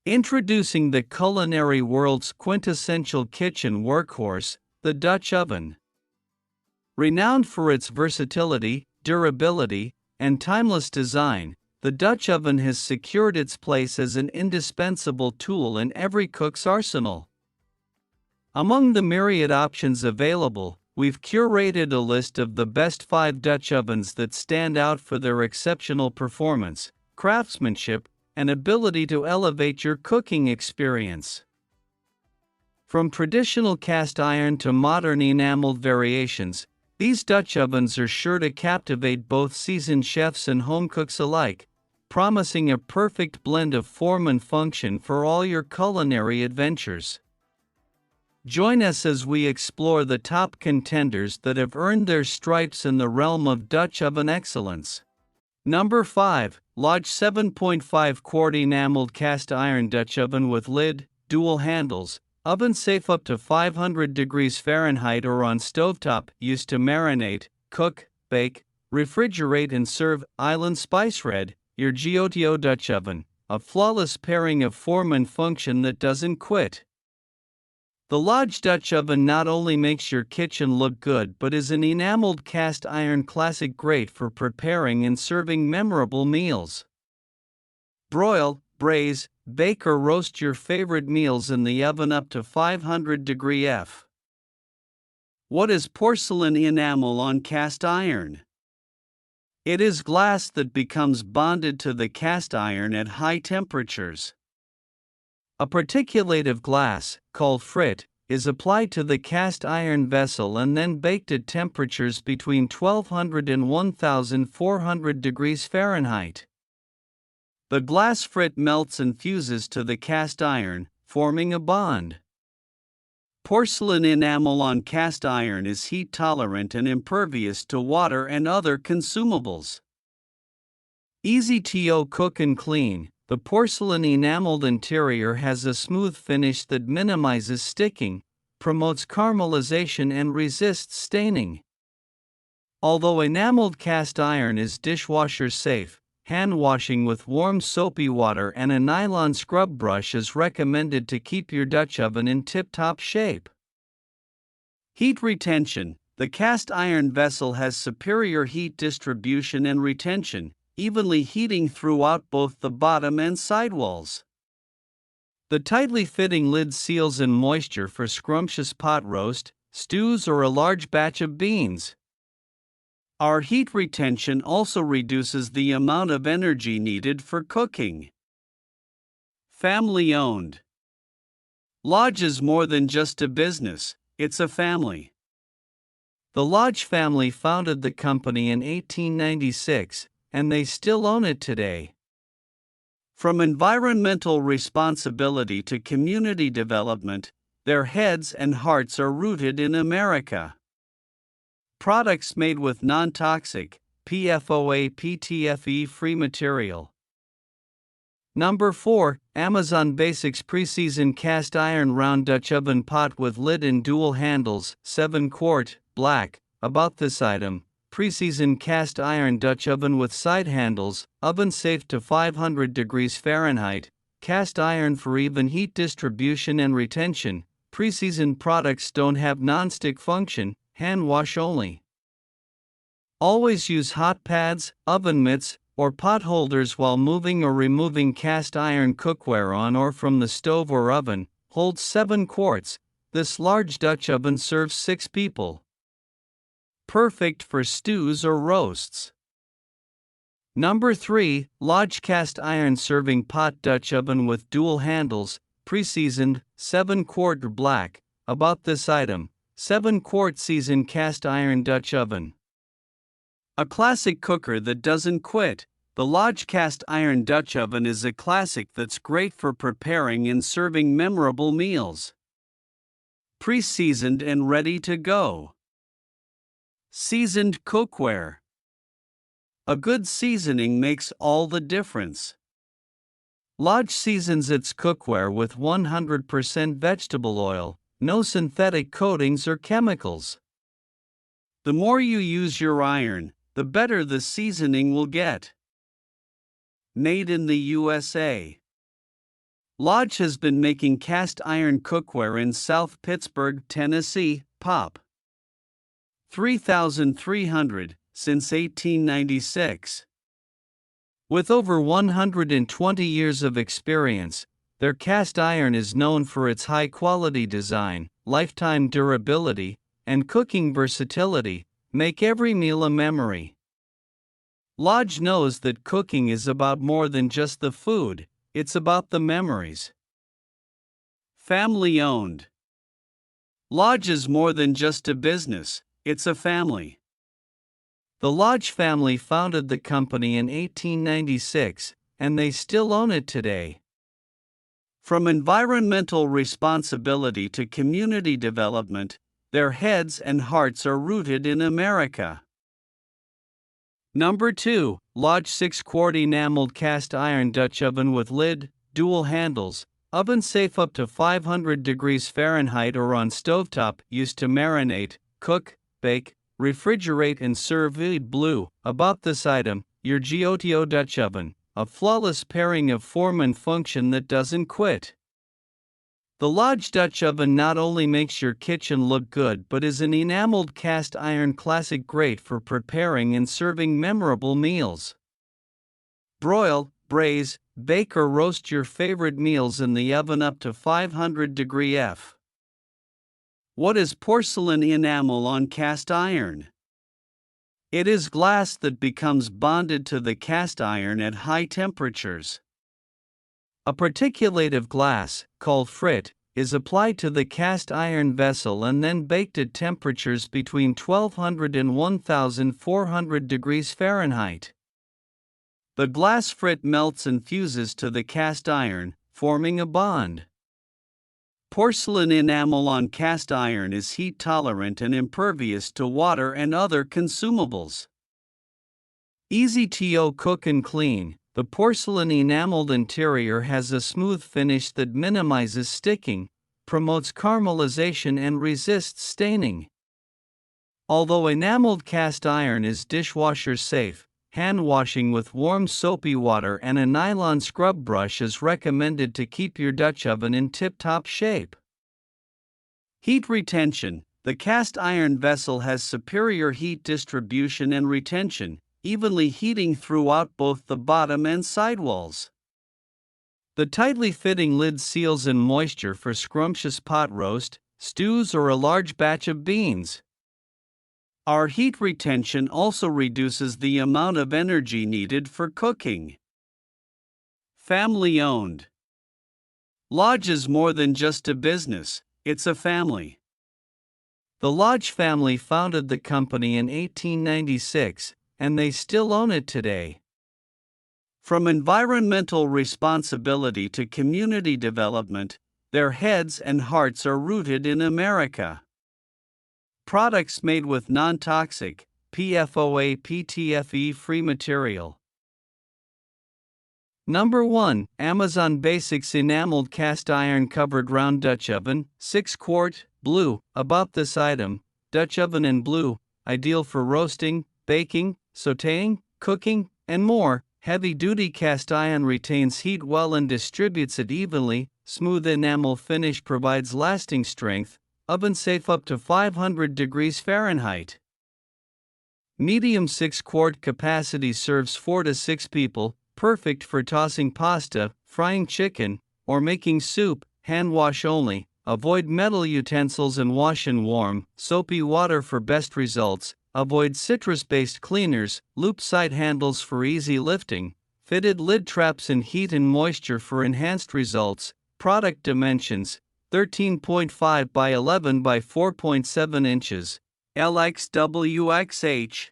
Introducing the culinary world's quintessential kitchen workhorse, the Dutch oven. Renowned for its versatility, durability, and timeless design, the Dutch oven has secured its place as an indispensable tool in every cook's arsenal. Among the myriad options available, we've curated a list of the best 5 Dutch ovens that stand out for their exceptional performance, craftsmanship, and ability to elevate your cooking experience. From traditional cast iron to modern enameled variations, these Dutch ovens are sure to captivate both seasoned chefs and home cooks alike, promising a perfect blend of form and function for all your culinary adventures. Join us as we explore the top contenders that have earned their stripes in the realm of Dutch oven excellence. Number 5. Lodge 7.5 Quart Enameled Cast Iron Dutch Oven with Lid, Dual Handles, Oven safe up to 500 degrees Fahrenheit or on stovetop, used to marinate, cook, bake, refrigerate and serve. Island Spice Red, your GOTO Dutch oven, a flawless pairing of form and function that doesn't quit. The Lodge Dutch oven not only makes your kitchen look good but is an enameled cast iron classic great for preparing and serving memorable meals. Broil, braise, bake or roast your favorite meals in the oven up to 500 degree F. What is porcelain enamel on cast iron? It is glass that becomes bonded to the cast iron at high temperatures. A particulative glass, called frit, is applied to the cast iron vessel and then baked at temperatures between 1200 and 1400 degrees Fahrenheit. The glass frit melts and fuses to the cast iron, forming a bond. Porcelain enamel on cast iron is heat tolerant and impervious to water and other consumables. Easy to cook and clean. The porcelain enameled interior has a smooth finish that minimizes sticking, promotes caramelization and resists staining. Although enameled cast iron is dishwasher safe, hand washing with warm soapy water and a nylon scrub brush is recommended to keep your Dutch oven in tip-top shape. Heat retention. The cast iron vessel has superior heat distribution and retention, evenly heating throughout both the bottom and sidewalls. The tightly fitting lid seals in moisture for scrumptious pot roast, stews or a large batch of beans. Our heat retention also reduces the amount of energy needed for cooking. Family owned. Lodge is more than just a business, it's a family. The Lodge family founded the company in 1896, and they still own it today. From environmental responsibility to community development, their heads and hearts are rooted in America. Products made with non-toxic, PFOA/PTFE-free material. Number 4. Amazon Basics Preseasoned Cast Iron Round Dutch Oven Pot with Lid and Dual Handles, 7 Quart, black. About this item: Preseasoned cast iron Dutch oven with side handles, oven safe to 500 degrees Fahrenheit, cast iron for even heat distribution and retention. Preseasoned products don't have nonstick function, hand wash only. Always use hot pads, oven mitts, or pot holders while moving or removing cast iron cookware on or from the stove or oven. Holds 7 quarts. This large Dutch oven serves 6 people. Perfect for stews or roasts. Number 3. Lodge Cast Iron Serving Pot Dutch Oven with Dual Handles, Preseasoned, 7 Quart black. About this item: 7 Quart seasoned cast iron Dutch oven. A classic cooker that doesn't quit. The Lodge Cast Iron Dutch Oven is a classic that's great for preparing and serving memorable meals. Pre-seasoned and ready to go. Seasoned cookware. A good seasoning makes all the difference. Lodge seasons its cookware with 100% vegetable oil, no synthetic coatings or chemicals. The more you use your iron, the better the seasoning will get. Made in the USA. Lodge has been making cast iron cookware in South Pittsburgh, Tennessee, Pop. 3,300, since 1896. With over 120 years of experience, their cast iron is known for its high-quality design, lifetime durability, and cooking versatility. Make every meal a memory. Lodge knows that cooking is about more than just the food, it's about the memories. Family owned. Lodge is more than just a business, it's a family. The Lodge family founded the company in 1896, and they still own it today. From environmental responsibility to community development, their heads and hearts are rooted in America. Number 2, Lodge 6 Quart Enameled Cast Iron Dutch Oven with Lid, Dual Handles, Oven safe up to 500 degrees Fahrenheit or on stovetop, used to marinate, cook, bake, refrigerate and serve. Blue, about this item, your GOTO Dutch Oven, a flawless pairing of form and function that doesn't quit. The Lodge Dutch Oven not only makes your kitchen look good but is an enameled cast iron classic great for preparing and serving memorable meals. Broil, braise, bake or roast your favorite meals in the oven up to 500 degree F. What is porcelain enamel on cast iron? It is glass that becomes bonded to the cast iron at high temperatures. A particulative glass, called frit, is applied to the cast iron vessel and then baked at temperatures between 1200 and 1400 degrees Fahrenheit. The glass frit melts and fuses to the cast iron, forming a bond. Porcelain enamel on cast iron is heat tolerant and impervious to water and other consumables. Easy to cook and clean. The porcelain enameled interior has a smooth finish that minimizes sticking, promotes caramelization and resists staining. Although enameled cast iron is dishwasher safe, hand washing with warm soapy water and a nylon scrub brush is recommended to keep your Dutch oven in tip-top shape. Heat retention. The cast iron vessel has superior heat distribution and retention, evenly heating throughout both the bottom and sidewalls. The tightly fitting lid seals in moisture for scrumptious pot roast, stews or a large batch of beans. Our heat retention also reduces the amount of energy needed for cooking. Family owned. Lodge is more than just a business, it's a family. The Lodge family founded the company in 1896, and they still own it today. From environmental responsibility to community development, their heads and hearts are rooted in America. Products made with non-toxic, PFOA/PTFE-free material. Number 1, Amazon Basics Enameled Cast Iron Covered Round Dutch Oven, 6 Quart, blue. About this item, Dutch oven in blue, ideal for roasting, baking, sautéing, cooking, and more. Heavy-duty cast iron retains heat well and distributes it evenly. Smooth enamel finish provides lasting strength. Oven safe up to 500 degrees Fahrenheit. Medium 6 quart capacity serves 4 to 6 people, perfect for tossing pasta, frying chicken, or making soup. Hand wash only. Avoid metal utensils and wash in warm, soapy water for best results. Avoid citrus-based cleaners. Loop side handles for easy lifting. Fitted lid traps in heat and moisture for enhanced results. Product dimensions: 13.5 by 11 by 4.7 inches. LXWXH.